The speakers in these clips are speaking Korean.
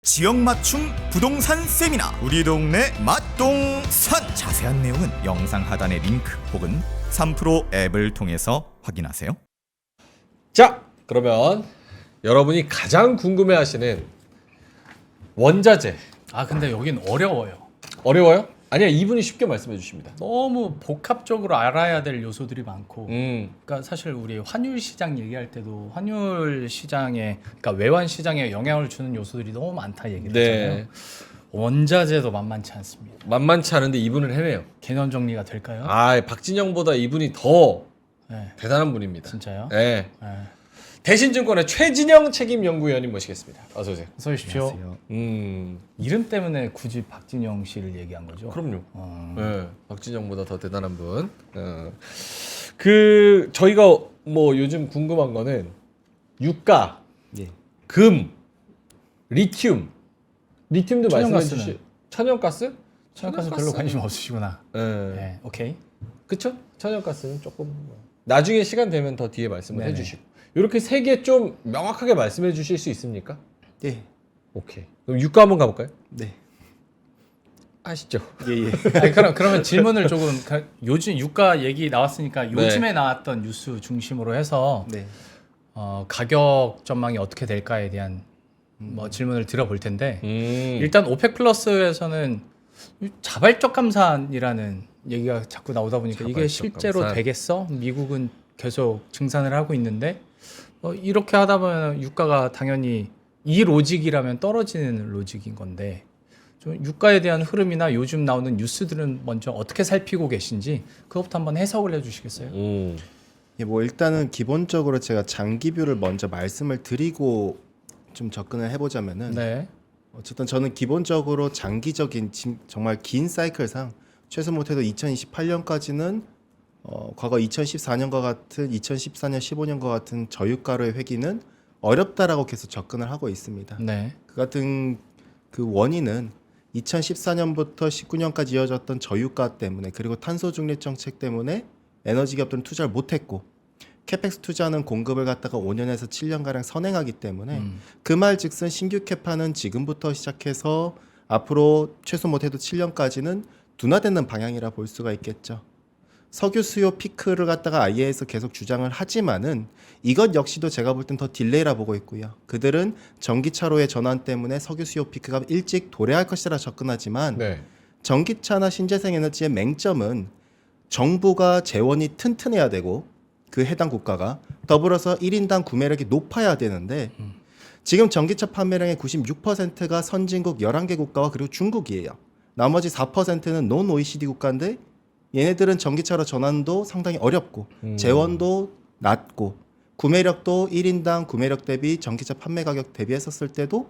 지역 맞춤 부동산 세미나 우리 동네 맛동산 자세한 내용은 영상 하단의 링크 혹은 3프로 앱을 통해서 확인하세요. 자, 그러면 여러분이 가장 궁금해하시는 원자재 근데 여긴 어려워요. 어려워요? 아니야, 이분이 쉽게 말씀해 주십니다. 너무 복합적으로 알아야 될 요소들이 많고. 음, 그러니까 사실 우리 환율 시장 얘기할 때도 환율 시장에, 그러니까 외환 시장에 영향을 주는 요소들이 너무 많다 얘기를 했잖아요. 네, 원자재도 만만치 않습니다. 만만치 않은데 이분은 해내요. 개념 정리가 될까요? 박진영보다 이분이 더 네, 대단한 분입니다. 진짜요? 네. 네. 대신증권의 최진영 책임연구위원님 모시겠습니다. 어서 오세요. 어서 오십시오. 안녕하세요. 이름 때문에 굳이 박진영 씨를 얘기한 거죠? 그럼요. 어, 네, 박진영보다 더 대단한 분. 저희가 뭐 요즘 궁금한 거는 유가, 예. 금, 리튬도 말씀해 천연가스는? 주시. 천연가스? 천연가스 별로 관심 없으시구나. 네. 네, 오케이. 그쵸? 천연가스는 조금 나중에 시간 되면 더 뒤에 말씀을 네네. 해주시고 이렇게 세 개 좀 명확하게 말씀해 주실 수 있습니까? 예. 오케이. 그럼 유가 한번 가볼까요? 네. 아시죠? 예. 아니, 그러면 질문을 조금 요즘 유가 얘기 나왔으니까 요즘에 네. 나왔던 뉴스 중심으로 해서 네. 가격 전망이 어떻게 될까에 대한 뭐 질문을 드려볼 텐데 일단 일단 오펙 플러스에서는 자발적 감산이라는 얘기가 자꾸 나오다 보니까 이게 자발적 실제로 감산. 되겠어? 미국은 계속 증산을 하고 있는데 이렇게 하다 보면 유가가 당연히 이 로직이라면 떨어지는 로직인 건데 좀 유가에 대한 흐름이나 요즘 나오는 뉴스들은 먼저 어떻게 살피고 계신지 그것부터 한번 해석을 해주시겠어요? 예, 뭐 일단은 기본적으로 제가 장기뷰를 먼저 말씀을 드리고 좀 접근을 해보자면은 네. 어쨌든 저는 기본적으로 장기적인 정말 긴 사이클상 최소 못해도 2028년까지는 과거 2014년과 같은 2014년 15년과 같은 저유가로의 회귀는 어렵다라고 계속 접근을 하고 있습니다. 네. 그 같은 그 원인은 2014년부터 19년까지 이어졌던 저유가 때문에 그리고 탄소 중립 정책 때문에 에너지 기업들은 투자를 못했고 캐펙스 투자는 공급을 갖다가 5년에서 7년가량 선행하기 때문에 그 말즉슨 신규 캐파는 지금부터 시작해서 앞으로 최소 못해도 7년까지는 둔화되는 방향이라 볼 수가 있겠죠. 석유 수요 피크를 갖다가 IEA에서 계속 주장을 하지만은 이것 역시도 제가 볼 땐 더 딜레이라 보고 있고요. 그들은 전기차로의 전환 때문에 석유 수요 피크가 일찍 도래할 것이라 접근하지만 네. 전기차나 신재생 에너지의 맹점은 정부가 재원이 튼튼해야 되고 그 해당 국가가 더불어서 1인당 구매력이 높아야 되는데 지금 전기차 판매량의 96%가 선진국 11개 국가와 그리고 중국이에요. 나머지 4%는 논 OECD 국가인데 얘네들은 전기차로 전환도 상당히 어렵고 재원도 낮고 구매력도 1인당 구매력 대비 전기차 판매 가격 대비했었을 때도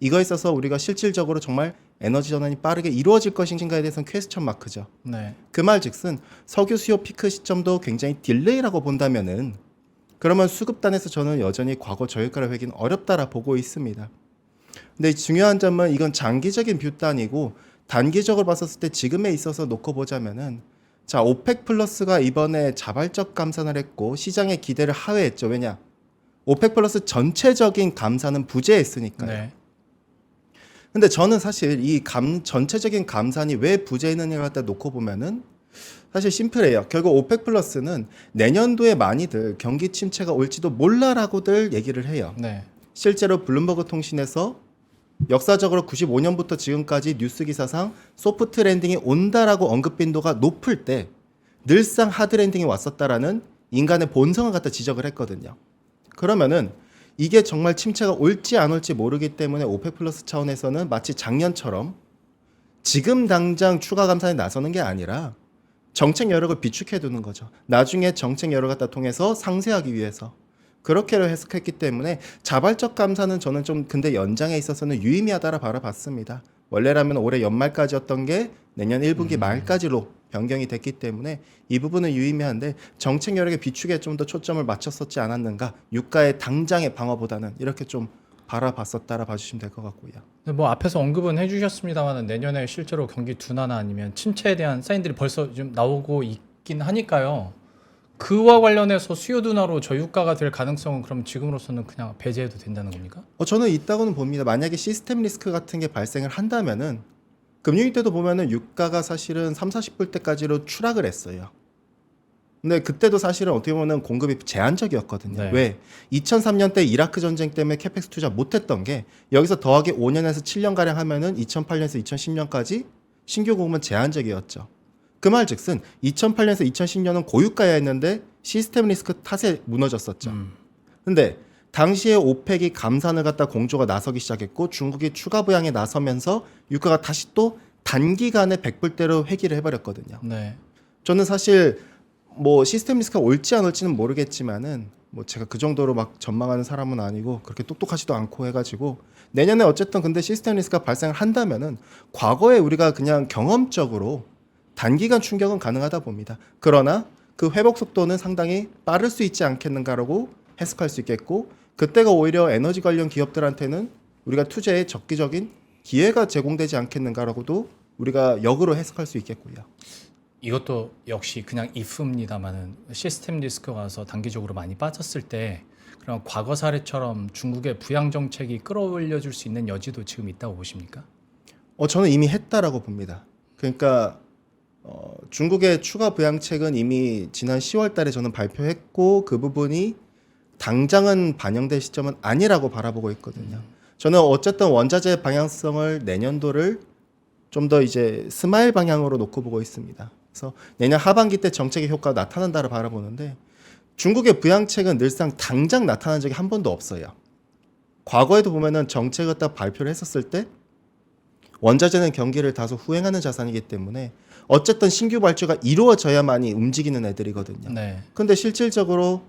이거에 있어서 우리가 실질적으로 정말 에너지 전환이 빠르게 이루어질 것인가에 대해서는 퀘스천 마크죠. 네. 그 말즉슨 석유 수요 피크 시점도 굉장히 딜레이라고 본다면은 그러면 수급단에서 저는 여전히 과거 저유가를 회기는 어렵다라 보고 있습니다. 근데 중요한 점은 이건 장기적인 뷰단이고 단기적으로 봤었을 때 지금에 있어서 놓고 보자면은 자 오펙 플러스가 이번에 자발적 감산을 했고 시장의 기대를 하회했죠. 왜냐? 오펙 플러스 전체적인 감산은 부재했으니까요. 네. 근데 저는 사실 이 전체적인 감산이 왜 부재했느냐를 갖다 놓고 보면은 사실 심플해요. 결국 오펙 플러스는 내년도에 많이들 경기 침체가 올지도 몰라라고들 얘기를 해요. 네. 실제로 블룸버그 통신에서 역사적으로 95년부터 지금까지 뉴스 기사상 소프트 랜딩이 온다라고 언급 빈도가 높을 때 늘상 하드 랜딩이 왔었다라는 인간의 본성을 갖다 지적을 했거든요. 그러면은 이게 정말 침체가 올지 안 올지 모르기 때문에 오펙 플러스 차원에서는 마치 작년처럼 지금 당장 추가 감산에 나서는 게 아니라 정책 여력을 비축해 두는 거죠. 나중에 정책 여력 갖다 통해서 상쇄하기 위해서 그렇게로 해석했기 때문에 자발적 감산은 저는 좀 근데 연장에 있어서는 유의미하다라 바라봤습니다. 원래라면 올해 연말까지였던 게 내년 1분기 말까지로 변경이 됐기 때문에 이 부분은 유의미한데 정책 여력의 비축에 좀 더 초점을 맞췄었지 않았는가. 유가의 당장의 방어보다는 이렇게 좀 바라봤었다라 봐주시면 될 것 같고요. 뭐 앞에서 언급은 해주셨습니다만 내년에 실제로 경기 둔화나 아니면 침체에 대한 사인들이 벌써 좀 나오고 있긴 하니까요. 그와 관련해서 수요 둔화로 저유가가 될 가능성은 그럼 지금으로서는 그냥 배제해도 된다는 겁니까? 저는 있다고는 봅니다. 만약에 시스템 리스크 같은 게 발생을 한다면은 금융위 때도 보면은 유가가 사실은 3, 40불대까지로 추락을 했어요. 근데 그때도 사실은 어떻게 보면 공급이 제한적이었거든요. 네. 왜? 2003년 때 이라크 전쟁 때문에 캐펙스 투자 못했던 게 여기서 더하기 5년에서 7년가량 하면은 2008년에서 2010년까지 신규 공급은 제한적이었죠. 그 말즉슨 2008년에서 2010년은 고유가였는데 시스템 리스크 탓에 무너졌었죠. 근데 당시에 오펙이 감산을 갖다 공조가 나서기 시작했고 중국이 추가 부양에 나서면서 유가가 다시 또 단기간에 100불대로 회귀를 해버렸거든요. 네. 저는 사실 뭐 시스템 리스크가 올지 안 올지는 모르겠지만은 뭐 제가 그 정도로 막 전망하는 사람은 아니고 그렇게 똑똑하지도 않고 해가지고 내년에 어쨌든 근데 시스템 리스크가 발생을 한다면은 과거에 우리가 그냥 경험적으로 단기간 충격은 가능하다 봅니다. 그러나 그 회복 속도는 상당히 빠를 수 있지 않겠는가라고 해석할 수 있겠고 그때가 오히려 에너지 관련 기업들한테는 우리가 투자에 적기적인 기회가 제공되지 않겠는가라고도 우리가 역으로 해석할 수 있겠고요. 이것도 역시 그냥 if입니다만은 시스템 리스크가 와서 단기적으로 많이 빠졌을 때 그럼 과거 사례처럼 중국의 부양 정책이 끌어올려 줄 수 있는 여지도 지금 있다고 보십니까? 저는 이미 했다라고 봅니다. 그러니까 중국의 추가 부양책은 이미 지난 10월 달에 저는 발표했고 그 부분이 당장은 반영될 시점은 아니라고 바라보고 있거든요. 저는 어쨌든 원자재 방향성을 내년도를 좀 더 이제 스마일 방향으로 놓고 보고 있습니다. 그래서 내년 하반기 때 정책의 효과가 나타난다를 바라보는데 중국의 부양책은 늘상 당장 나타난 적이 한 번도 없어요. 과거에도 보면은 정책을 딱 발표를 했었을 때 원자재는 경기를 다소 후행하는 자산이기 때문에 어쨌든 신규 발주가 이루어져야만이 움직이는 애들이거든요. 네. 근데 실질적으로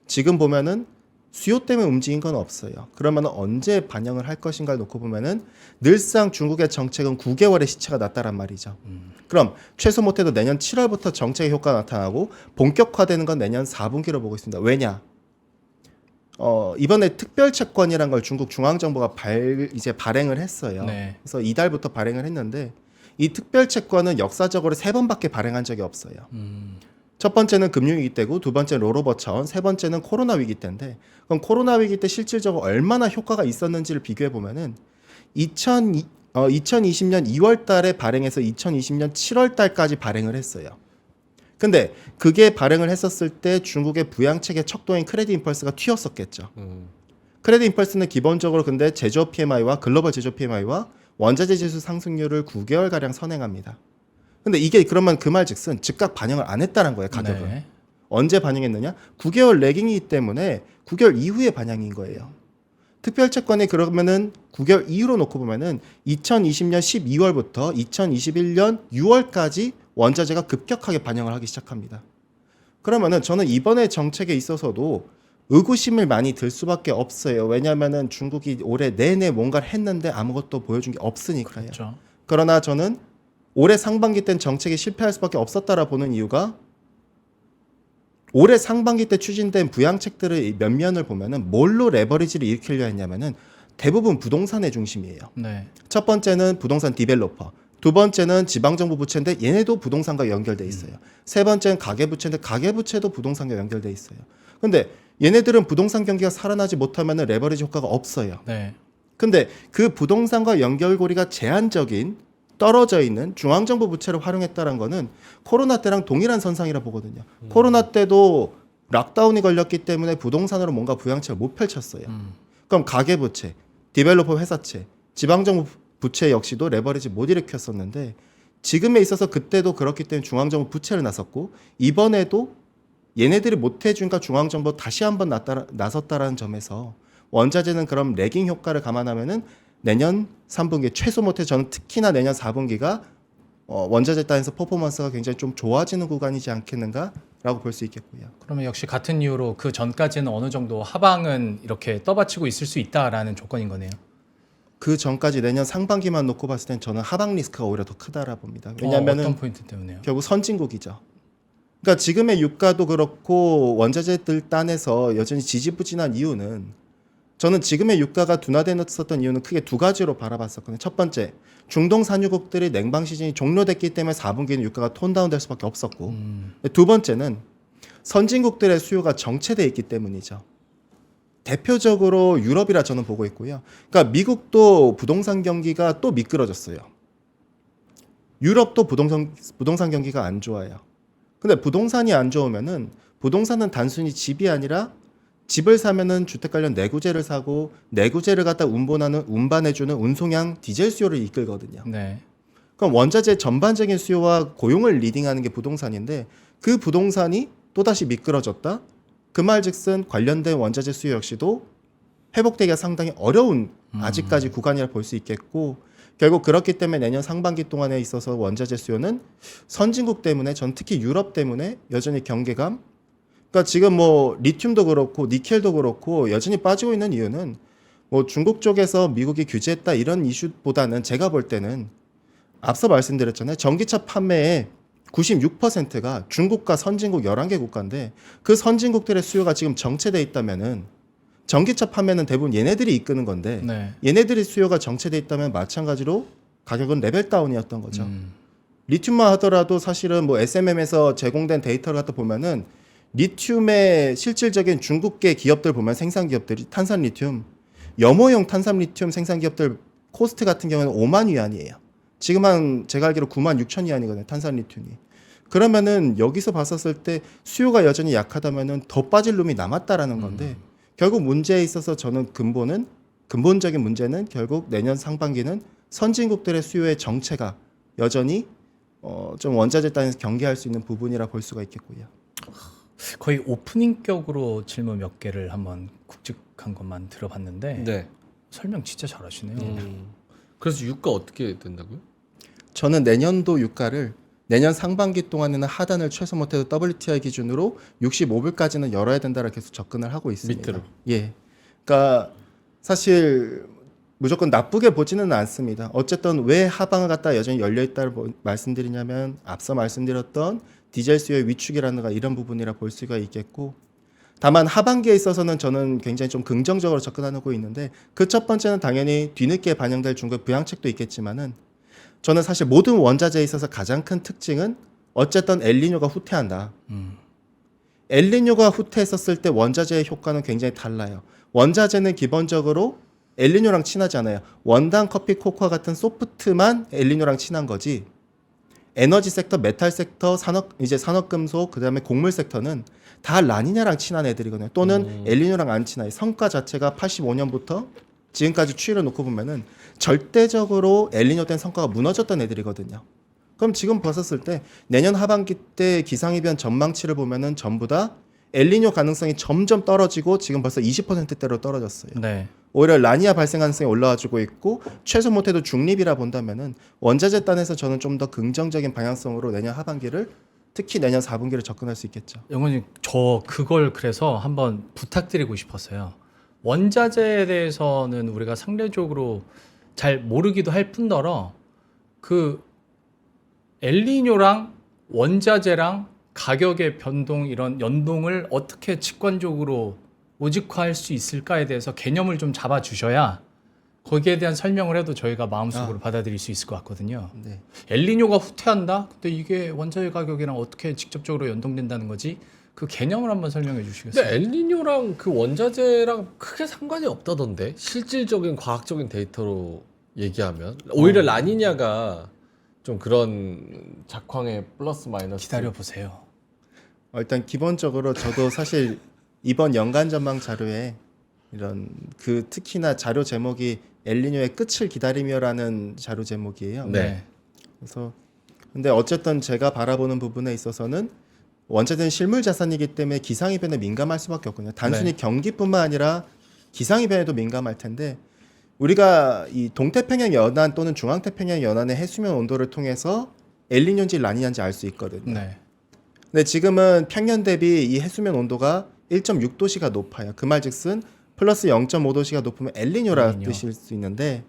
지금 보면은 수요 때문에 움직인 건 없어요. 그러면 언제 반영을 할 것인가를 놓고 보면은 늘상 중국의 정책은 9개월의 시차가 났다란 말이죠. 그럼 최소 못해도 내년 7월부터 정책의 효과가 나타나고 본격화되는 건 내년 4분기로 보고 있습니다. 왜냐? 이번에 특별 채권이란 걸 중국 중앙정부가 이제 발행을 했어요. 네. 그래서 이달부터 발행을 했는데 이 특별 채권은 역사적으로 3번밖에 발행한 적이 없어요. 첫 번째는 금융위기 때고 두 번째는 롤오버 차원, 세 번째는 코로나 위기 때인데 그럼 코로나 위기 때 실질적으로 얼마나 효과가 있었는지를 비교해 보면은 2020년 2월 달에 발행해서 2020년 7월 달까지 발행을 했어요. 근데 그게 발행을 했었을 때 중국의 부양책의 척도인 크레딧 임펄스가 튀었었겠죠. 크레딧 임펄스는 기본적으로 근데 제조업 PMI와 글로벌 제조업 PMI와 원자재 지수 상승률을 9개월가량 선행합니다. 근데 이게 그러면 그 말즉슨 즉각 반영을 안 했다는 거예요, 가격을. 네. 언제 반영했느냐? 9개월 래깅이기 때문에 9개월 이후에 반영인 거예요. 특별채권이 그러면은 9개월 이후로 놓고 보면은 2020년 12월부터 2021년 6월까지 원자재가 급격하게 반영을 하기 시작합니다. 그러면은 저는 이번에 정책에 있어서도 의구심을 많이 들 수밖에 없어요. 왜냐하면은 중국이 올해 내내 뭔가를 했는데 아무것도 보여준 게 없으니까요. 그렇죠. 그러나 저는 올해 상반기 땐 정책이 실패할 수밖에 없었다라 보는 이유가 올해 상반기 때 추진된 부양책들의 몇 면을 보면은 뭘로 레버리지를 일으키려 했냐면은 대부분 부동산의 중심이에요. 네. 첫 번째는 부동산 디벨로퍼, 두 번째는 지방정부 부채인데 얘네도 부동산과 연결돼 있어요. 세 번째는 가계부채인데 가계부채도 부동산과 연결돼 있어요. 근데 얘네들은 부동산 경기가 살아나지 못하면은 레버리지 효과가 없어요. 네. 근데 그 부동산과 연결고리가 제한적인 떨어져 있는 중앙정부 부채를 활용했다는 거는 코로나 때랑 동일한 선상이라 보거든요. 코로나 때도 락다운이 걸렸기 때문에 부동산으로 뭔가 부양책을 못 펼쳤어요. 그럼 가계부채, 디벨로퍼 회사채, 지방정부 부채 역시도 레버리지 못 일으켰었는데 지금에 있어서 그때도 그렇기 때문에 중앙정부 부채를 나섰고 이번에도 얘네들이 못 해주니까 중앙정부 다시 한번 나섰다라는 점에서 원자재는 그럼 레깅 효과를 감안하면은 내년 3분기 최소 못해 저는 특히나 내년 4분기가 원자재 단에서 퍼포먼스가 굉장히 좀 좋아지는 구간이지 않겠는가라고 볼 수 있겠고요. 그러면 역시 같은 이유로 그 전까지는 어느 정도 하방은 이렇게 떠받치고 있을 수 있다라는 조건인 거네요. 그 전까지 내년 상반기만 놓고 봤을 땐 저는 하방 리스크가 오히려 더 크다라 봅니다. 어떤 왜냐하면은 포인트 때문에요? 결국 선진국이죠. 그러니까 지금의 유가도 그렇고 원자재들 딴에서 여전히 지지부진한 이유는 저는 지금의 유가가 둔화되었었던 이유는 크게 두 가지로 바라봤었거든요. 첫 번째, 중동 산유국들이 냉방 시즌이 종료됐기 때문에 4분기는 유가가 톤다운 될 수밖에 없었고 두 번째는 선진국들의 수요가 정체돼 있기 때문이죠. 대표적으로 유럽이라 저는 보고 있고요. 그러니까 미국도 부동산 경기가 또 미끄러졌어요. 유럽도 부동산 경기가 안 좋아요. 근데 부동산이 안 좋으면은 부동산은 단순히 집이 아니라 집을 사면은 주택 관련 내구재를 사고 내구재를 갖다 운반해주는 운송량 디젤 수요를 이끌거든요. 네. 그럼 원자재 전반적인 수요와 고용을 리딩하는 게 부동산인데 그 부동산이 또다시 미끄러졌다? 그 말즉슨 관련된 원자재 수요 역시도 회복되기가 상당히 어려운 아직까지 구간이라 볼 수 있겠고 결국 그렇기 때문에 내년 상반기 동안에 있어서 원자재 수요는 선진국 때문에 전 특히 유럽 때문에 여전히 경계감 그러니까 지금 뭐 리튬도 그렇고 니켈도 그렇고 여전히 빠지고 있는 이유는 뭐 중국 쪽에서 미국이 규제했다 이런 이슈보다는 제가 볼 때는 앞서 말씀드렸잖아요. 전기차 판매의 96%가 중국과 선진국 11개 국가인데 그 선진국들의 수요가 지금 정체돼 있다면은 전기차 판매는 대부분 얘네들이 이끄는 건데 네. 얘네들이 수요가 정체돼 있다면 마찬가지로 가격은 레벨 다운이었던 거죠. 리튬만 하더라도 사실은 뭐 SMM에서 제공된 데이터를 갖다 보면은 리튬의 실질적인 중국계 기업들 보면 생산 기업들이 탄산 리튬, 염호용 탄산 리튬 생산 기업들 코스트 같은 경우는 5만 위안이에요. 지금 한 제가 알기로 9만 6천 위안이거든요. 탄산 리튬이. 그러면은 여기서 봤었을 때 수요가 여전히 약하다면은 더 빠질 놈이 남았다라는 건데 결국 문제에 있어서 저는 근본적인 문제는 결국 내년 상반기는 선진국들의 수요의 정체가 여전히 좀 원자재 단에서 경계할 수 있는 부분이라 볼 수가 있겠고요. 거의 오프닝격으로 질문 몇 개를 한번 굵직한 것만 들어봤는데 네. 설명 진짜 잘하시네요. 그래서 유가 어떻게 된다고요? 저는 내년도 유가를 내년 상반기 동안에는 하단을 최소 못해도 WTI 기준으로 65불까지는 열어야 된다라 계속 접근을 하고 있습니다. 밑으로. 예. 그러니까 사실 무조건 나쁘게 보지는 않습니다. 어쨌든 왜 하방을 갖다 여전히 열려 있다를 말씀드리냐면 앞서 말씀드렸던 디젤 수요의 위축이라든가 이런 부분이라 볼 수가 있겠고 다만 하반기에 있어서는 저는 굉장히 좀 긍정적으로 접근하고 있는데 그 첫 번째는 당연히 뒤늦게 반영될 중국 부양책도 있겠지만은 저는 사실 모든 원자재에 있어서 가장 큰 특징은 어쨌든 엘니뇨가 후퇴한다. 엘니뇨가 후퇴했었을 때 원자재의 효과는 굉장히 달라요. 원자재는 기본적으로 엘니뇨랑 친하지 않아요. 원당, 커피, 코코아 같은 소프트만 엘니뇨랑 친한 거지. 에너지 섹터, 메탈 섹터, 산업금속, 그다음에 곡물 섹터는 다 라니냐랑 친한 애들이거든요. 또는 엘니뇨랑 안 친해요. 성과 자체가 85년부터 지금까지 추이를 놓고 보면은 절대적으로 엘니뇨 된 성과가 무너졌던 애들이거든요. 그럼 지금 봤었을 때 내년 하반기 때 기상이변 전망치를 보면은 전부 다 엘니뇨 가능성이 점점 떨어지고 지금 벌써 20%대로 떨어졌어요. 네. 오히려 라니아 발생 가능성이 올라와주고 있고 최소 못해도 중립이라 본다면은 원자재 단에서 저는 좀 더 긍정적인 방향성으로 내년 하반기를 특히 내년 4분기를 접근할 수 있겠죠. 영원님 저 그걸 그래서 한번 부탁드리고 싶었어요. 원자재에 대해서는 우리가 상대적으로 잘 모르기도 할 뿐더러 그 엘니뇨랑 원자재랑 가격의 변동 이런 연동을 어떻게 직관적으로 오직화할 수 있을까에 대해서 개념을 좀 잡아 주셔야 거기에 대한 설명을 해도 저희가 마음속으로 받아들일 수 있을 것 같거든요. 네. 엘니뇨가 후퇴한다? 근데 이게 원자재 가격이랑 어떻게 직접적으로 연동된다는 거지? 그 개념을 한번 설명해 주시겠어요? 근데 엘니뇨랑 그 원자재랑 크게 상관이 없다던데 실질적인 과학적인 데이터로 얘기하면 오히려 라니냐가 좀 그런 작황의 플러스 마이너스 기다려 보세요. 일단 기본적으로 저도 사실 이번 연간 전망 자료에 이런 그 특히나 자료 제목이 엘니뇨의 끝을 기다리며라는 자료 제목이에요. 네. 그래서 근데 어쨌든 제가 바라보는 부분에 있어서는 원자재는 실물 자산이기 때문에 기상이변에 민감할 수밖에 없거든요. 단순히 네. 경기뿐만 아니라 기상이변에도 민감할 텐데 우리가 이 동태평양 연안 또는 중앙태평양 연안의 해수면 온도를 통해서 엘니뇨인지 라니냐인지 알 수 있거든요. 네. 근데 지금은 평년 대비 이 해수면 온도가 1.6도씨가 높아요. 그 말즉슨 플러스 0.5도씨가 높으면 엘니뇨라 엘니뇨. 뜻일 수 있는데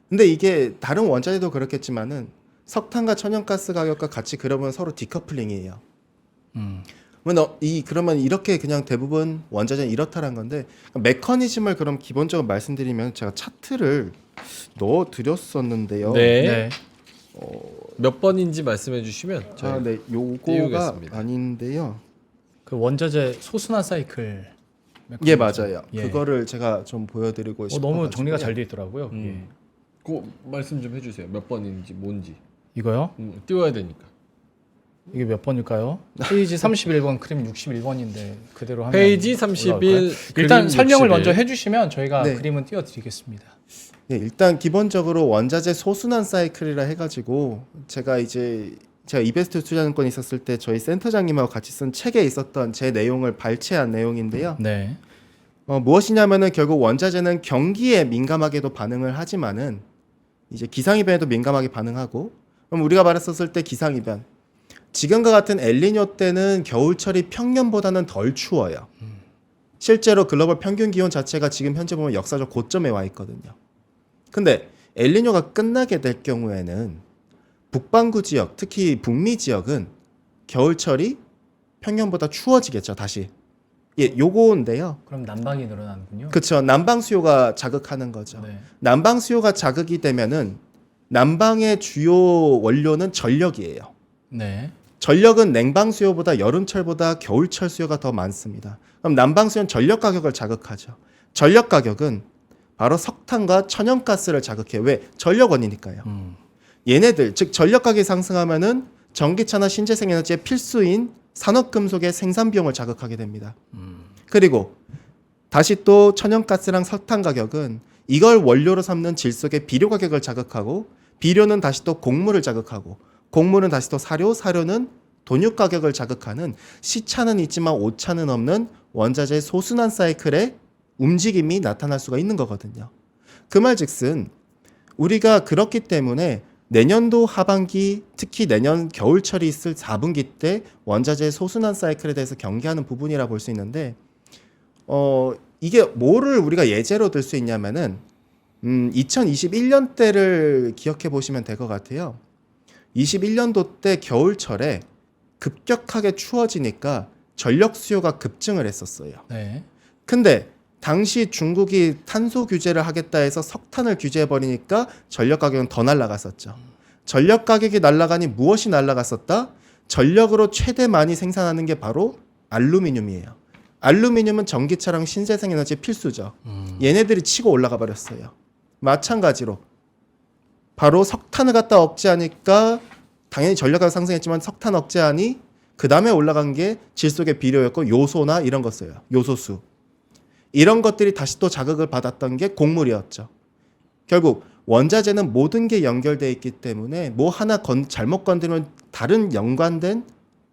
근데 이게 다른 원자재도 그렇겠지만은 석탄과 천연가스 가격과 같이 그러면 서로 디커플링이에요. 그러면 이렇게 그냥 대부분 원자재는 이렇다라는 건데 메커니즘을 그럼 기본적으로 말씀드리면 제가 차트를 넣어 드렸었는데요. 네. 네. 몇 번인지 말씀해 주시면 저희 네, 요거가 띄우겠습니다. 아닌데요. 그 원자재 소순환 사이클. 예, 메커니즘. 맞아요. 예. 그거를 제가 좀 보여드리고 싶어요. 너무 정리가 잘 돼 있더라고요. 그 말씀 좀 해주세요. 몇 번인지 뭔지. 이거요? 띄워야 되니까. 이게 몇 번일까요? 페이지 31번, 그림 61번인데 그대로 하면 페이지 31. 올라올까요? 일단 그림 설명을 61. 먼저 해주시면 저희가 네. 그림은 띄워드리겠습니다. 예, 일단 기본적으로 원자재 소순환 사이클이라 해가지고 제가 이베스트 투자증권 있었을 때 저희 센터장님하고 같이 쓴 책에 있었던 제 내용을 발췌한 내용인데요. 네. 무엇이냐면은 결국 원자재는 경기에 민감하게도 반응을 하지만은 이제 기상이변에도 민감하게 반응하고, 그럼 우리가 말했었을 때 기상이변, 지금과 같은 엘니뇨 때는 겨울철이 평년보다는 덜 추워요. 실제로 글로벌 평균 기온 자체가 지금 현재 보면 역사적 고점에 와 있거든요. 근데 엘니뇨가 끝나게 될 경우에는 북반구 지역, 특히 북미 지역은 겨울철이 평년보다 추워지겠죠, 다시. 예, 요거인데요. 그럼 난방이 늘어나는군요. 그렇죠. 난방 수요가 자극하는 거죠. 네. 난방 수요가 자극이 되면은 난방의 주요 원료는 전력이에요. 네. 전력은 냉방 수요보다 여름철보다 겨울철 수요가 더 많습니다. 그럼 난방 수요는 전력 가격을 자극하죠. 전력 가격은 바로 석탄과 천연가스를 자극해요. 왜? 전력원이니까요. 얘네들, 즉 전력 가격이 상승하면은 전기차나 신재생 에너지의 필수인 산업금속의 생산 비용을 자극하게 됩니다. 그리고 다시 또 천연가스랑 석탄 가격은 이걸 원료로 삼는 질석의 비료 가격을 자극하고, 비료는 다시 또 곡물을 자극하고, 곡물은 다시 또 사료, 사료는 돈육 가격을 자극하는 시차는 있지만 오차는 없는 원자재 소순환 사이클의 움직임이 나타날 수가 있는 거거든요. 그 말즉슨 우리가 그렇기 때문에 내년도 하반기, 특히 내년 겨울철이 있을 4분기 때 원자재 소순환 사이클에 대해서 경계하는 부분이라 볼 수 있는데, 이게 뭐를 우리가 예제로 들 수 있냐면은 2021년대를 기억해 보시면 될 것 같아요. 21년도 때 겨울철에 급격하게 추워지니까 전력 수요가 급증을 했었어요. 네. 근데 당시 중국이 탄소 규제를 하겠다 해서 석탄을 규제해 버리니까 전력 가격은 더 날아갔었죠. 전력 가격이 날아가니 무엇이 날아갔었다? 전력으로 최대 많이 생산하는 게 바로 알루미늄이에요. 알루미늄은 전기차랑 신재생 에너지 필수죠. 얘네들이 치고 올라가 버렸어요. 마찬가지로 바로 석탄을 갖다 억제하니까 당연히 전력 가격 상승했지만 석탄 억제하니 그 다음에 올라간 게 질소의 비료였고, 요소나 이런 거 써요. 요소수. 이런 것들이 다시 또 자극을 받았던 게 곡물이었죠. 결국 원자재는 모든 게 연결되어 있기 때문에 뭐 하나 잘못 건드리면 다른 연관된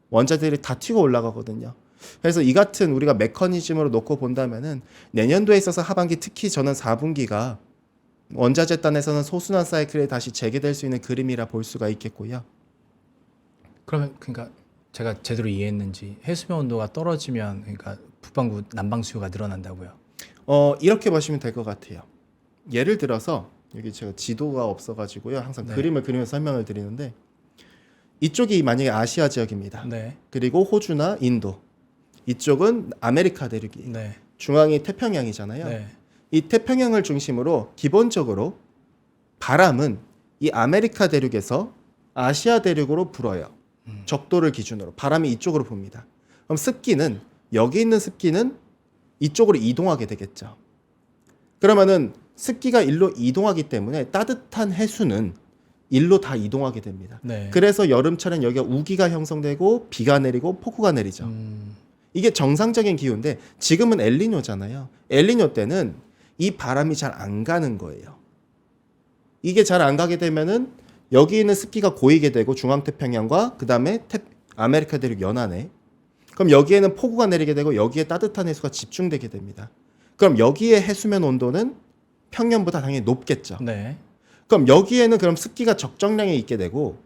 원자재들이 다 튀고 올라가거든요. 그래서 이 같은 우리가 메커니즘으로 놓고 본다면은 내년도에 있어서 하반기, 특히 저는 4분기가 원자재 단에서는 소순환 사이클에 다시 재개될 수 있는 그림이라 볼 수가 있겠고요. 그러면 그러니까 제가 제대로 이해했는지 해수면 온도가 떨어지면 그러니까 북반구 난방 수요가 늘어난다고요. 이렇게 보시면 될 것 같아요. 예를 들어서 여기 제가 지도가 없어가지고요. 항상 네. 그림을 그리면서 설명을 드리는데, 이쪽이 만약에 아시아 지역입니다. 네. 그리고 호주나 인도, 이쪽은 아메리카 대륙이, 네. 중앙이 태평양이잖아요. 네. 이 태평양을 중심으로 기본적으로 바람은 이 아메리카 대륙에서 아시아 대륙으로 불어요. 적도를 기준으로 바람이 이쪽으로 붑니다. 그럼 습기는, 여기 있는 습기는 이쪽으로 이동하게 되겠죠. 그러면은 습기가 일로 이동하기 때문에 따뜻한 해수는 일로 다 이동하게 됩니다. 네. 그래서 여름철엔 여기가 우기가 형성되고 비가 내리고 폭우가 내리죠. 이게 정상적인 기후인데 지금은 엘니뇨잖아요. 엘니뇨 때는 이 바람이 잘 안 가는 거예요. 이게 잘 안 가게 되면은 여기 있는 습기가 고이게 되고 중앙태평양과 그 다음에 아메리카 대륙 연안에, 그럼 여기에는 폭우가 내리게 되고 여기에 따뜻한 해수가 집중되게 됩니다. 그럼 여기에 해수면 온도는 평년보다 당연히 높겠죠. 네. 그럼 여기에는 그럼 습기가 적정량에 있게 되고,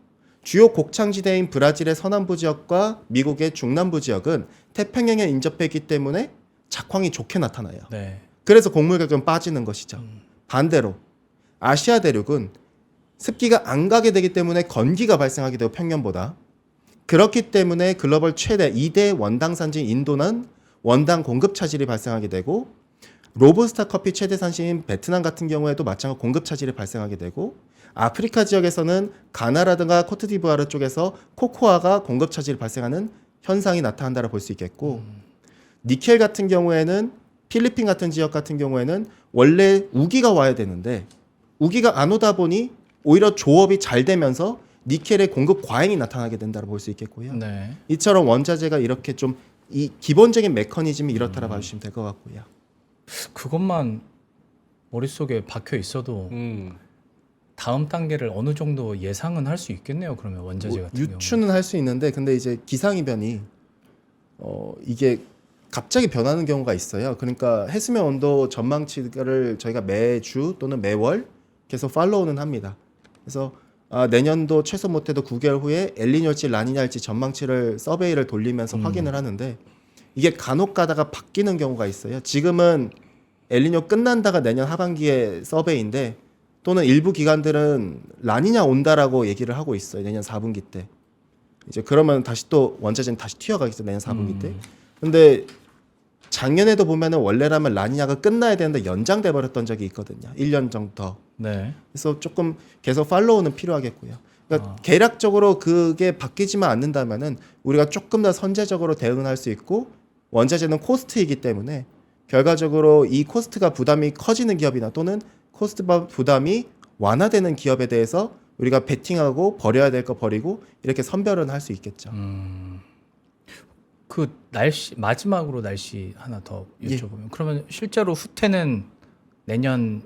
주요 곡창지대인 브라질의 서남부 지역과 미국의 중남부 지역은 태평양에 인접해 있기 때문에 작황이 좋게 나타나요. 네. 그래서 곡물 가격은 빠지는 것이죠. 반대로 아시아 대륙은 습기가 안 가게 되기 때문에 건기가 발생하게 되고 평년보다, 그렇기 때문에 글로벌 최대 2대 원당 산지인 인도는 원당 공급 차질이 발생하게 되고, 로부스타 커피 최대 산지인 베트남 같은 경우에도 마찬가지로 공급 차질이 발생하게 되고, 아프리카 지역에서는 가나라든가 코트디부아르 쪽에서 코코아가 공급 차질이 발생하는 현상이 나타난다고 볼 수 있겠고 니켈 같은 경우에는 필리핀 같은 지역 같은 경우에는 원래 우기가 와야 되는데 우기가 안 오다 보니 오히려 조업이 잘 되면서 니켈의 공급 과잉이 나타나게 된다고 볼 수 있겠고요. 네. 이처럼 원자재가 이렇게 좀 이 기본적인 메커니즘이 이렇다라 봐주시면 될 것 같고요. 그것만 머릿속에 박혀 있어도 다음 단계를 어느 정도 예상은 할 수 있겠네요. 그러면 원자재 같은 경우. 유추는 할 수 있는데 근데 이제 기상이변이 이게 갑자기 변하는 경우가 있어요. 그러니까 해수면 온도 전망치를 저희가 매주 또는 매월 계속 팔로우는 합니다. 그래서 내년도 최소 못해도 9개월 후에 엘니뇨일지 라니냐일지 전망치를 서베이를 돌리면서 확인을 하는데 이게 간혹 가다가 바뀌는 경우가 있어요. 지금은 엘니뇨 끝난다가 내년 하반기에 서베이인데 또는 일부 기관들은 라니냐 온다라고 얘기를 하고 있어요. 내년 4분기 때. 이제 그러면 다시 또 원자재는 다시 튀어가겠죠. 내년 4분기 때. 근데 작년에도 보면은 원래라면 라니냐가 끝나야 되는데 연장돼 버렸던 적이 있거든요. 1년 정도 더. 네. 그래서 조금 계속 팔로우는 필요하겠고요. 그러니까 계략적으로 그게 바뀌지만 않는다면은 우리가 조금 더 선제적으로 대응을 할 수 있고 원자재는 코스트이기 때문에 결과적으로 이 코스트가 부담이 커지는 기업이나 또는 코스트 부담이 완화되는 기업에 대해서 우리가 베팅하고 버려야 될 거 버리고 이렇게 선별은 할 수 있겠죠. 그 날씨 마지막으로 날씨 하나 더 여쭤보면 그러면 실제로 후퇴는 내년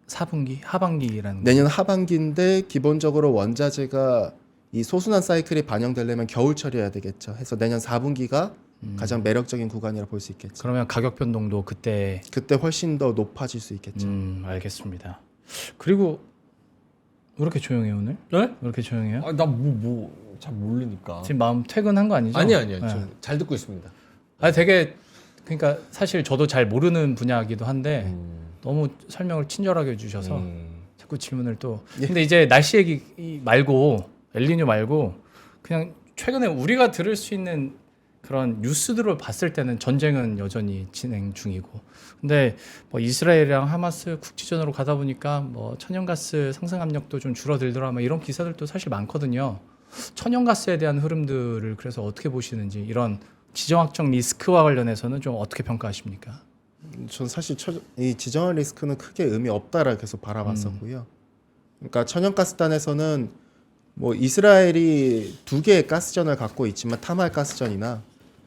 4분기 하반기라는 내년 하반기인데 기본적으로 원자재가 이 소순환 사이클이 반영되려면 겨울철이어야 되겠죠. 해서 내년 4분기가 가장 매력적인 구간이라 볼 수 있겠죠. 그러면 가격 변동도 그때 그때 훨씬 더 높아질 수 있겠죠. 알겠습니다. 그리고 왜 이렇게 조용해요 오늘? 네? 왜 이렇게 조용해요? 잘 모르니까. 지금 마음 퇴근한 거 아니죠? 아니요. 네. 잘 듣고 있습니다. 되게 그러니까 사실 저도 잘 모르는 분야이기도 한데 너무 설명을 친절하게 해주셔서 자꾸 질문을 또. 근데 이제 날씨 얘기 말고 엘니뇨 말고 그냥 최근에 우리가 들을 수 있는 그런 뉴스들을 봤을 때는 전쟁은 여전히 진행 중이고, 근데 뭐 이스라엘이랑 하마스 국지전으로 가다 보니까 뭐 천연가스 상승 압력도 좀 줄어들더라, 뭐 이런 기사들도 사실 많거든요. 천연가스에 대한 흐름들을 그래서 어떻게 보시는지, 이런 지정학적 리스크와 관련해서는 좀 어떻게 평가하십니까? 전 사실 이 지정학 리스크는 크게 의미 없다라 계속 바라봤었고요. 그러니까 천연가스단에서는 뭐 이스라엘이 2개의 가스전을 갖고 있지만 타말 가스전이나,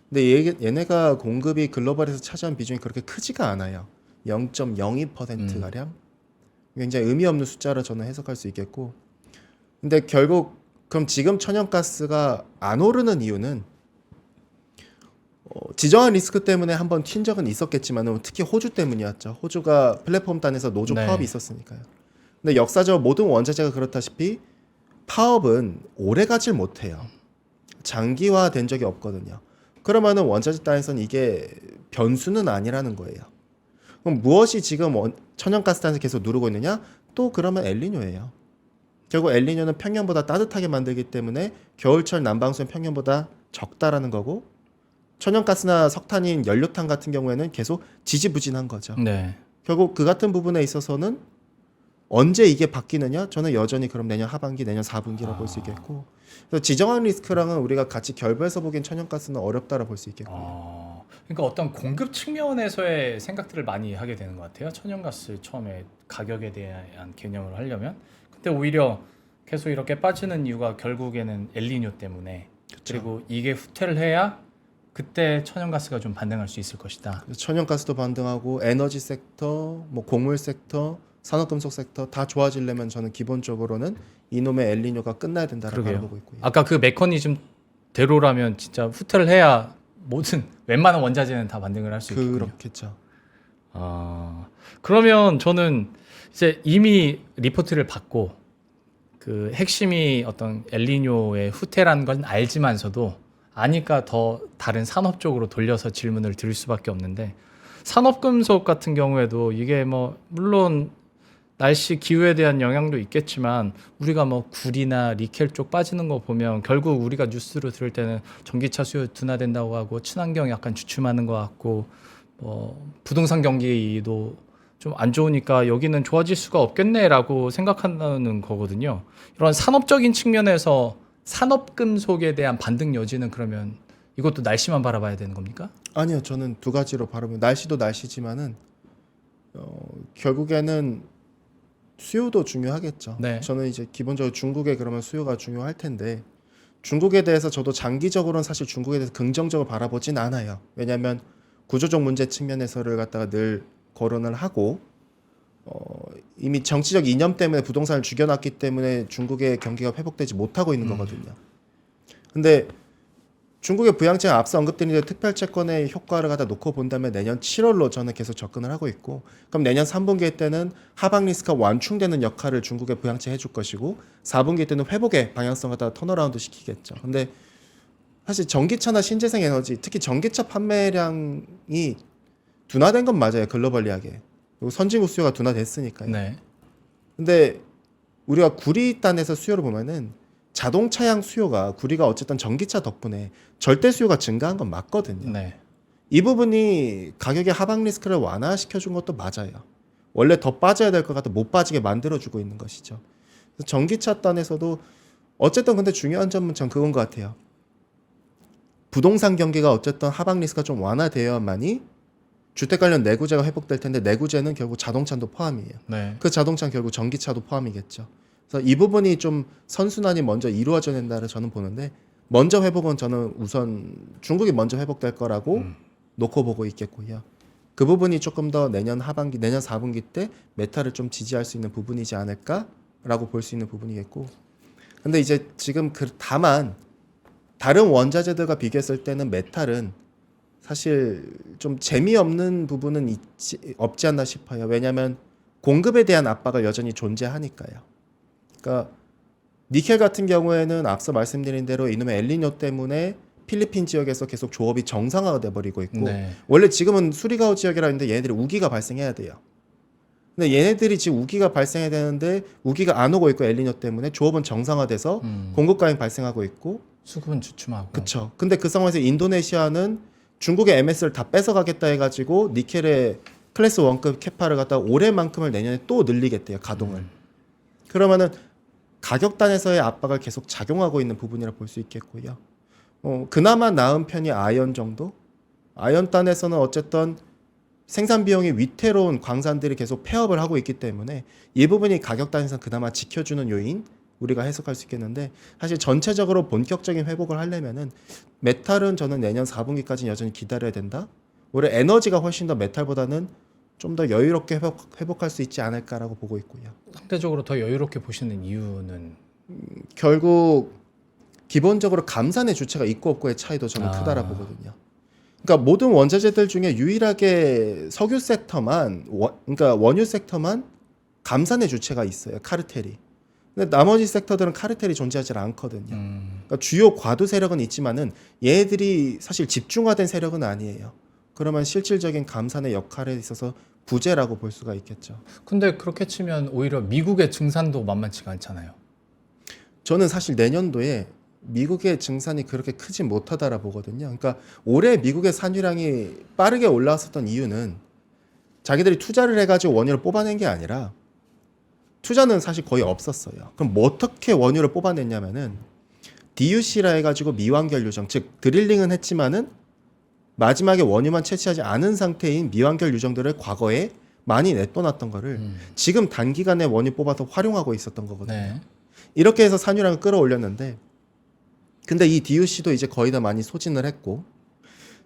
근데 얘네가 공급이 글로벌에서 차지한 비중이 그렇게 크지가 않아요. 0.02% 가량. 굉장히 의미 없는 숫자로 저는 해석할 수 있겠고, 근데 결국 그럼 지금 천연가스가 안 오르는 이유는 지정학 리스크 때문에 한번 튄 적은 있었겠지만 특히 호주 때문이었죠. 호주가 플랫폼 단에서 노조 파업이 있었으니까요. 근데 역사적으로 모든 원자재가 그렇다시피 파업은 오래 가질 못해요. 장기화된 적이 없거든요. 그러면은 원자재 단에서는 이게 변수는 아니라는 거예요. 그럼 무엇이 지금 천연가스 단에서 계속 누르고 있느냐? 또 그러면 엘니뇨예요. 결국 엘니뇨는 평년보다 따뜻하게 만들기 때문에 겨울철 난방수는 평년보다 적다라는 거고, 천연가스나 석탄인 연료탄 같은 경우에는 계속 지지부진한 거죠. 네. 결국 그 같은 부분에 있어서는 언제 이게 바뀌느냐? 저는 여전히 그럼 내년 하반기, 내년 4분기라고 볼 수 있겠고, 그래서 지정학 리스크랑은 우리가 같이 결부해서 보기엔 천연가스는 어렵다라 볼 수 있겠고. 그러니까 어떤 공급 측면에서의 생각들을 많이 하게 되는 것 같아요. 천연가스 처음에 가격에 대한 개념을 하려면, 근데 오히려 계속 이렇게 빠지는 이유가 결국에는 엘니뇨 때문에. 그쵸. 그리고 이게 후퇴를 해야 그때 천연가스가 좀 반등할 수 있을 것이다. 천연가스도 반등하고 에너지 섹터, 뭐 곡물 섹터, 산업금속 섹터 다 좋아지려면 저는 기본적으로는 이놈의 엘니뇨가 끝나야 된다라고 보고 있고요. 아까 그 메커니즘대로라면 진짜 후퇴를 해야 모든 웬만한 원자재는 다 반등을 할 수 있겠군요. 그렇겠죠. 그러면 저는 이제 이미 리포트를 받고 그 핵심이 어떤 엘니뇨의 후퇴라는 건 알지만서도 아니까 더 다른 산업 쪽으로 돌려서 질문을 드릴 수밖에 없는데, 산업금속 같은 경우에도 이게 뭐 물론 날씨 기후에 대한 영향도 있겠지만 우리가 뭐 구리나 니켈 쪽 빠지는 거 보면 결국 우리가 뉴스로 들을 때는 전기차 수요 둔화된다고 하고 친환경 약간 주춤하는 것 같고, 뭐 부동산 경기도 좀 안 좋으니까 여기는 좋아질 수가 없겠네라고 생각한다는 거거든요. 이런 산업적인 측면에서 산업금속에 대한 반등 여지는 그러면 이것도 날씨만 바라봐야 되는 겁니까? 아니요, 저는 두 가지로 바라보면 날씨도 날씨지만은 결국에는 수요도 중요하겠죠. 네. 저는 이제 기본적으로 중국에 그러면 수요가 중요할 텐데 중국에 대해서 저도 장기적으로는 사실 중국에 대해서 긍정적으로 바라보진 않아요. 왜냐하면 구조적 문제 측면에서를 갖다가 늘 거론을 하고 이미 정치적 이념 때문에 부동산을 죽여놨기 때문에 중국의 경기가 회복되지 못하고 있는 거거든요. 근데 중국의 부양책은 앞서 언급드린 특별 채권의 효과를 갖다 놓고 본다면 내년 7월로 저는 계속 접근을 하고 있고, 그럼 내년 3분기 때는 하방 리스크가 완충되는 역할을 중국의 부양책 해줄 것이고 4분기 때는 회복의 방향성 갖다 턴어라운드 시키겠죠. 근데 사실 전기차나 신재생 에너지, 특히 전기차 판매량이 둔화된 건 맞아요. 글로벌리하게. 그리고 선진국 수요가 둔화됐으니까요. 네. 근데 우리가 구리단에서 수요를 보면은 자동차양 수요가 구리가 어쨌든 전기차 덕분에 절대 수요가 증가한 건 맞거든요. 네. 이 부분이 가격의 하방 리스크를 완화시켜 준 것도 맞아요. 원래 더 빠져야 될 것 같아 못 빠지게 만들어 주고 있는 것이죠. 그래서 전기차 단에서도 어쨌든 근데 중요한 점은 전 그건 것 같아요. 부동산 경기가 어쨌든 하방 리스크가 좀 완화되어야만이 주택 관련 내구재가 회복될 텐데 내구재는 결국 자동차도 포함이에요. 네. 그 자동차는 결국 전기차도 포함이겠죠. 그래서 이 부분이 좀 선순환이 먼저 이루어져야 된다를 저는 보는데 먼저 회복은 저는 우선 중국이 먼저 회복될 거라고 놓고 보고 있겠고요. 그 부분이 조금 더 내년 하반기, 내년 4분기 때 메탈을 좀 지지할 수 있는 부분이지 않을까라고 볼 수 있는 부분이겠고. 근데 이제 지금 다만 다른 원자재들과 비교했을 때는 메탈은 사실 좀 재미없는 부분은 없지 않나 싶어요. 왜냐하면 공급에 대한 압박을 여전히 존재하니까요. 그러니까 니켈 같은 경우에는 앞서 말씀드린 대로 이놈의 엘니뇨 때문에 필리핀 지역에서 계속 조업이 정상화가 돼버리고 있고 네. 원래 지금은 수리가오 지역이라 했는데 얘네들이 우기가 발생해야 돼요. 근데 얘네들이 지금 우기가 발생해야 되는데 우기가 안 오고 있고 엘니뇨 때문에 조업은 정상화돼서 공급 과잉 발생하고 있고 수급은 주춤하고. 그렇죠. 근데 그 상황에서 인도네시아는 중국의 MS를 다 뺏어가겠다 해가지고 니켈의 클래스 1급 캐파를 갖다가 올해만큼을 내년에 또 늘리겠대요. 가동을. 그러면은 가격단에서의 압박을 계속 작용하고 있는 부분이라 볼 수 있겠고요. 그나마 나은 편이 아연 정도? 아연단에서는 어쨌든 생산 비용이 위태로운 광산들이 계속 폐업을 하고 있기 때문에 이 부분이 가격단에서 그나마 지켜주는 요인 우리가 해석할 수 있겠는데 사실 전체적으로 본격적인 회복을 하려면은 메탈은 저는 내년 4분기까지 여전히 기다려야 된다. 올해 에너지가 훨씬 더 메탈보다는 좀 더 여유롭게 회복할 수 있지 않을까라고 보고 있고요. 상대적으로 더 여유롭게 보시는 이유는 결국 기본적으로 감산의 주체가 있고 없고의 차이도 저는 크다라 보거든요. 그러니까 모든 원자재들 중에 유일하게 석유 섹터만 그러니까 원유 섹터만 감산의 주체가 있어요. 카르텔이. 근데 나머지 섹터들은 카르텔이 존재하지 않거든요. 그러니까 주요 과도 세력은 있지만은 얘들이 사실 집중화된 세력은 아니에요. 그러면 실질적인 감산의 역할에 있어서 부재라고 볼 수가 있겠죠. 근데 그렇게 치면 오히려 미국의 증산도 만만치가 않잖아요. 저는 사실 내년도에 미국의 증산이 그렇게 크지 못하다라 보거든요. 그러니까 올해 미국의 산유량이 빠르게 올라왔었던 이유는 자기들이 투자를 해가지고 원유를 뽑아낸 게 아니라 투자는 사실 거의 없었어요. 그럼 뭐 어떻게 원유를 뽑아냈냐면은 DUC라 해가지고 미완결 유정, 즉 드릴링은 했지만은 마지막에 원유만 채취하지 않은 상태인 미완결 유정들을 과거에 많이 내떠놨던 거를 지금 단기간에 원유 뽑아서 활용하고 있었던 거거든요. 네. 이렇게 해서 산유량을 끌어올렸는데 근데 이 DUC도 이제 거의 다 많이 소진을 했고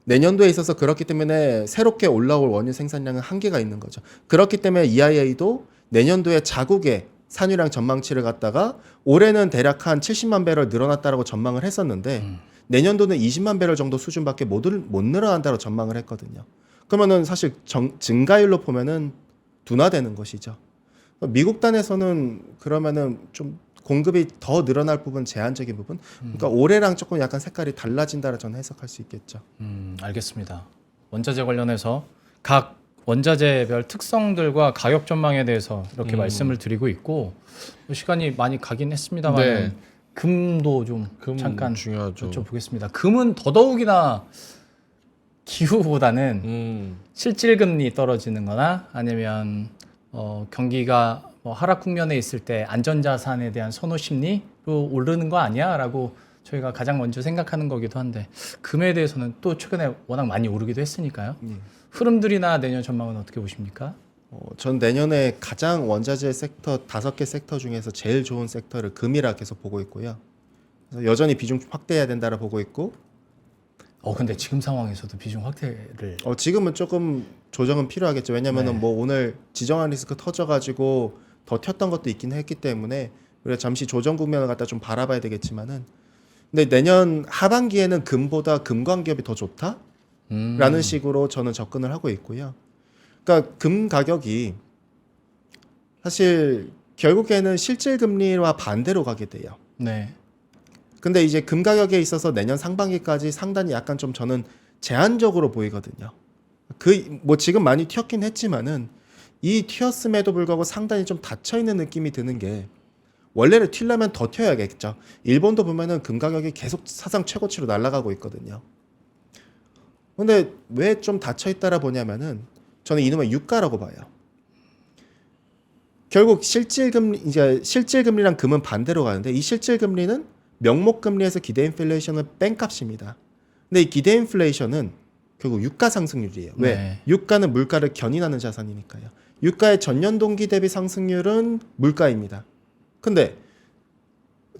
내년도에 있어서 그렇기 때문에 새롭게 올라올 원유 생산량은 한계가 있는 거죠. 그렇기 때문에 EIA도 내년도에 자국의 산유량 전망치를 갖다가 올해는 대략 한 70만 배럴 늘어났다라고 전망을 했었는데 내년도는 20만 배럴 정도 수준밖에 못 늘어난다고 전망을 했거든요. 그러면은 사실 증가율로 보면은 둔화되는 것이죠. 미국 단에서는 그러면은 좀 공급이 더 늘어날 부분, 제한적인 부분. 그러니까 올해랑 조금 약간 색깔이 달라진다라 저는 해석할 수 있겠죠. 알겠습니다. 원자재 관련해서 각 원자재별 특성들과 가격 전망에 대해서 이렇게 말씀을 드리고 있고 시간이 많이 가긴 했습니다만 네. 금도 좀 금 잠깐 중요하죠. 여쭤보겠습니다. 금은 더더욱이나 기후보다는 실질금리 떨어지는 거나 아니면 경기가 하락 국면에 있을 때 안전자산에 대한 선호 심리로 오르는 거 아니야? 라고 저희가 가장 먼저 생각하는 거기도 한데 금에 대해서는 또 최근에 워낙 많이 오르기도 했으니까요. 흐름들이나 내년 전망은 어떻게 보십니까? 전 내년에 가장 원자재 섹터 5개 섹터 중에서 제일 좋은 섹터를 금이라 계속 보고 있고요. 그래서 여전히 비중 확대해야 된다라 보고 있고 근데 지금 상황에서도 비중 확대를 지금은 조금 조정은 필요하겠죠. 왜냐면은 네. 뭐 오늘 지정한 리스크 터져가지고 더 튀었던 것도 있긴 했기 때문에 우리가 잠시 조정 국면을 갖다 좀 바라봐야 되겠지만은 근데 내년 하반기에는 금보다 금광기업이 더 좋다라는 식으로 저는 접근을 하고 있고요. 그러니까 금 가격이 사실 결국에는 실질 금리와 반대로 가게 돼요. 네. 근데 이제 금 가격에 있어서 내년 상반기까지 상단이 약간 좀 저는 제한적으로 보이거든요. 뭐 지금 많이 튀었긴 했지만은 이 튀었음에도 불구하고 상단이 좀 닫혀 있는 느낌이 드는 게 원래는 튀려면 더 튀어야겠죠. 일본도 보면은 금 가격이 계속 사상 최고치로 날아가고 있거든요. 근데 왜 좀 닫혀 있다라 보냐면은 저는 이놈의 유가라고 봐요. 결국 실질 금리랑 금은 반대로 가는데 이 실질 금리는 명목 금리에서 기대 인플레이션을 뺀 값입니다. 근데 이 기대 인플레이션은 결국 유가 상승률이에요. 왜? 네. 유가는 물가를 견인하는 자산이니까요. 유가의 전년 동기 대비 상승률은 물가입니다. 근데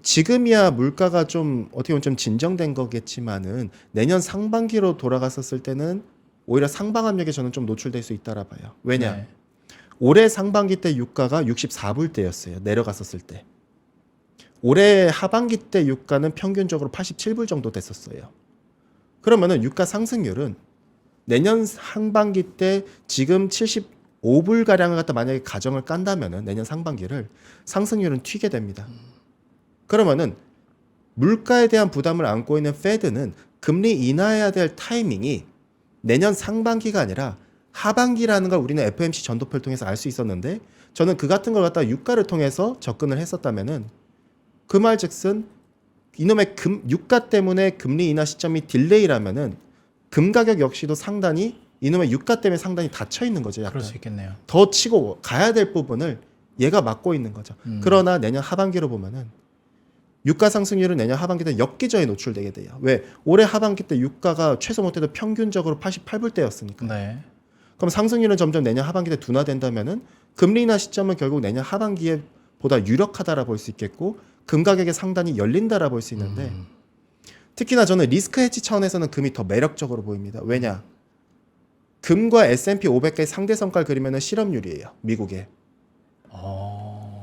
지금이야 물가가 좀 어떻게 보면 좀 진정된 거겠지만은 내년 상반기로 돌아갔었을 때는 오히려 상방 압력에 저는 좀 노출될 수 있다라 봐요. 왜냐? 네. 올해 상반기 때 유가가 64불대였어요. 내려갔었을 때. 올해 하반기 때 유가는 평균적으로 87불 정도 됐었어요. 그러면은 유가 상승률은 내년 상반기 때 지금 75불 가량을 갖다 만약에 가정을 깐다면은 내년 상반기를 상승률은 튀게 됩니다. 그러면은 물가에 대한 부담을 안고 있는 페드는 금리 인하해야 될 타이밍이 내년 상반기가 아니라 하반기라는 걸 우리는 FOMC 전도표를 통해서 알 수 있었는데 저는 그 같은 걸 갖다 유가를 통해서 접근을 했었다면은 그 말즉슨 이놈의 유가 때문에 금리 인하 시점이 딜레이라면은 금 가격 역시도 상단이 이놈의 유가 때문에 상당히 닫혀 있는 거죠. 약간. 그럴 수 있겠네요. 더 치고 가야 될 부분을 얘가 막고 있는 거죠. 그러나 내년 하반기로 보면은 유가 상승률은 내년 하반기 때 엽기저에 노출되게 돼요. 왜? 올해 하반기 때 유가가 최소 못해도 평균적으로 88불대였으니까. 네. 그럼 상승률은 점점 내년 하반기 때 둔화된다면은 금리 인하 시점은 결국 내년 하반기에 보다 유력하다라 볼 수 있겠고 금 가격의 상단이 열린다라 볼 수 있는데 특히나 저는 리스크 해지 차원에서는 금이 더 매력적으로 보입니다. 왜냐? 금과 S&P 500의 상대 성과를 그리면은 실업률이에요. 미국에.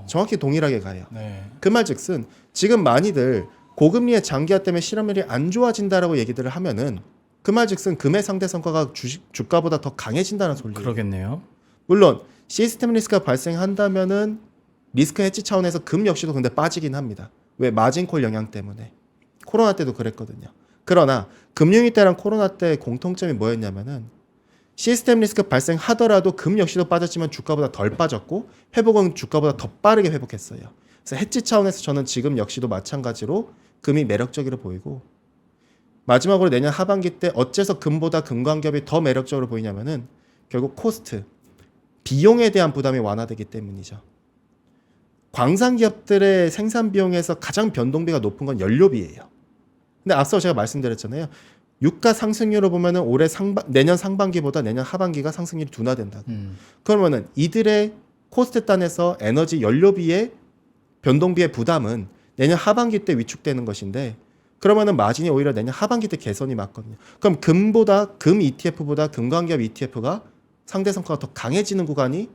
정확히 동일하게 가요. 네. 그 말즉슨 지금 많이들 고금리의 장기화 때문에 실업률이 안 좋아진다라고 얘기들을 하면은 그 말즉슨 금의 상대 성과가 주가보다 더 강해진다는 소리예요. 그러겠네요. 물론 시스템 리스크가 발생한다면은 리스크 해지 차원에서 금 역시도 근데 빠지긴 합니다. 왜? 마진콜 영향 때문에. 코로나 때도 그랬거든요. 그러나 금융위 때랑 코로나 때 공통점이 뭐였냐면은 시스템 리스크 발생하더라도 금 역시도 빠졌지만 주가보다 덜 빠졌고 회복은 주가보다 더 빠르게 회복했어요. 그래서 해지 차원에서 저는 지금 역시도 마찬가지로 금이 매력적으로 보이고 마지막으로 내년 하반기 때 어째서 금보다 금광기업이 더 매력적으로 보이냐면은 결국 코스트, 비용에 대한 부담이 완화되기 때문이죠. 광산 기업들의 생산 비용에서 가장 변동비가 높은 건 연료비예요. 근데 앞서 제가 말씀드렸잖아요. 유가 상승률을 보면은 내년 상반기보다 내년 하반기가 상승률이 둔화된다고. 그러면은 이들의 코스트 단에서 에너지 연료비의 변동비의 부담은 내년 하반기 때 위축되는 것인데 그러면은 마진이 오히려 내년 하반기 때 개선이 맞거든요. 그럼 금 ETF보다 금광기업 ETF가 상대 성과가 더 강해지는 구간이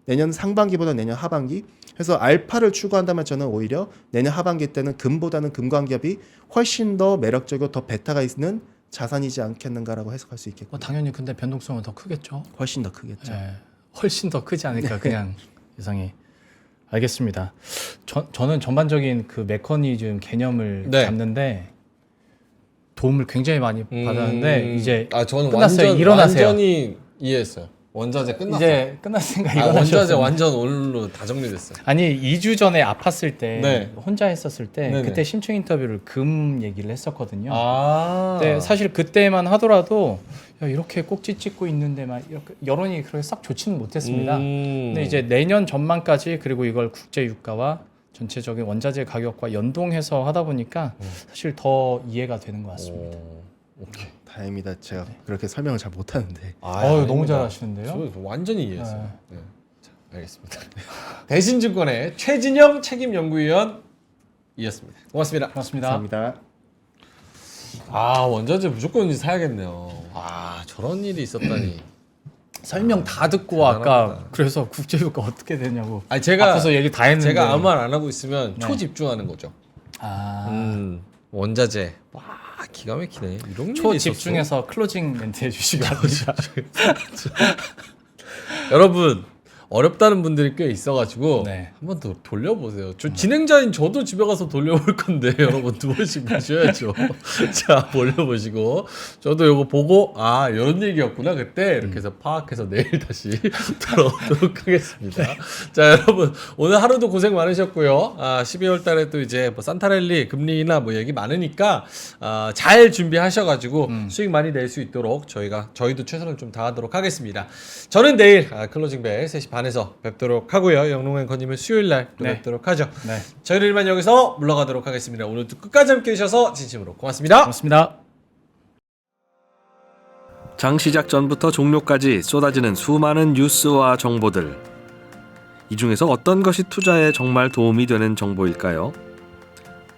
내년 상반기보다 내년 하반기. 그래서 알파를 추구한다면 저는 오히려 내년 하반기 때는 금보다는 금광기업이 훨씬 더 매력적이고 더 베타가 있는 자산이지 않겠는가라고 해석할 수 있겠고. 당연히 근데 변동성은 더 크겠죠. 훨씬 더 크겠죠. 네. 훨씬 더 크지 않을까 그냥 예상이. 알겠습니다. 저는 전반적인 그 메커니즘 개념을 네. 잡는데 도움을 굉장히 많이 받았는데 이제 저는 끝났어요. 일어나세요. 완전히 이해했어요. 원자재 끝났어요. 이제 끝났으니까 일어나셨어요. 원자재 완전 올로 다 정리됐어요. 아니 2주 전에 아팠을 때 네. 혼자 했었을 때 네네. 그때 심층 인터뷰를 금 얘기를 했었거든요. 아. 근데 사실 그때만 하더라도 야, 이렇게 꼭지 찍고 있는데만 이렇게 여론이 그렇게 싹 좋지는 못했습니다. 근데 이제 내년 전망까지 그리고 이걸 국제 유가와 전체적인 원자재 가격과 연동해서 하다 보니까 사실 더 이해가 되는 것 같습니다. 오케이. 다행입니다. 제가 그렇게 설명을 잘 못하는데. 너무 아닙니다. 잘하시는데요. 저 완전히 이해했어요. 네. 자, 알겠습니다. 대신증권의 최진영 책임연구위원이었습니다. 고맙습니다. 고맙습니다. 감사합니다. 아, 원자재 무조건 사야겠네요. 아, 저런 일이 있었다니. 설명 다 듣고 아까 그래서 국제유가 어떻게 되냐고 아니, 제가 앞서서 얘기 다 했는데 제가 아무 말 안 하고 있으면 네. 초집중하는 거죠. 원자재. 와, 기가 막히네. 이런 일이 초집중해서 클로징 멘트 해주시기 바랍니다. 여러분 어렵다는 분들이 꽤 있어가지고 네. 한번 더 돌려보세요. 저 진행자인 저도 집에 가서 돌려볼 건데 여러분 두 번씩 보셔야죠. 자, 돌려보시고 저도 요거 보고 아 이런 얘기였구나 그때 이렇게 해서 파악해서 내일 다시 돌아오도록 하겠습니다. 자, 여러분 오늘 하루도 고생 많으셨고요. 12월 달에 또 이제 뭐 산타랠리 금리나 뭐 얘기 많으니까 잘 준비하셔가지고 수익 많이 낼 수 있도록 저희도 최선을 좀 다하도록 하겠습니다. 저는 내일 클로징 벨 3시 반에서 뵙도록 하고요. 영롱 앵커님은 수요일 날 또 네. 뵙도록 하죠. 네. 저희는 이만 여기서 물러가도록 하겠습니다. 오늘도 끝까지 함께 해주셔서 진심으로 고맙습니다. 고맙습니다. 장 시작 전부터 종료까지 쏟아지는 수많은 뉴스와 정보들. 이 중에서 어떤 것이 투자에 정말 도움이 되는 정보일까요?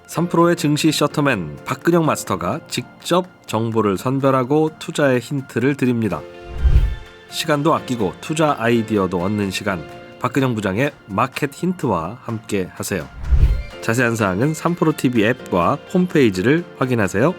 3프로의 증시 셔터맨 박근영 마스터가 직접 정보를 선별하고 투자의 힌트를 드립니다. 시간도 아끼고 투자 아이디어도 얻는 시간, 박근영 부장의 마켓 힌트와 함께 하세요. 자세한 사항은 3프로TV 앱과 홈페이지를 확인하세요.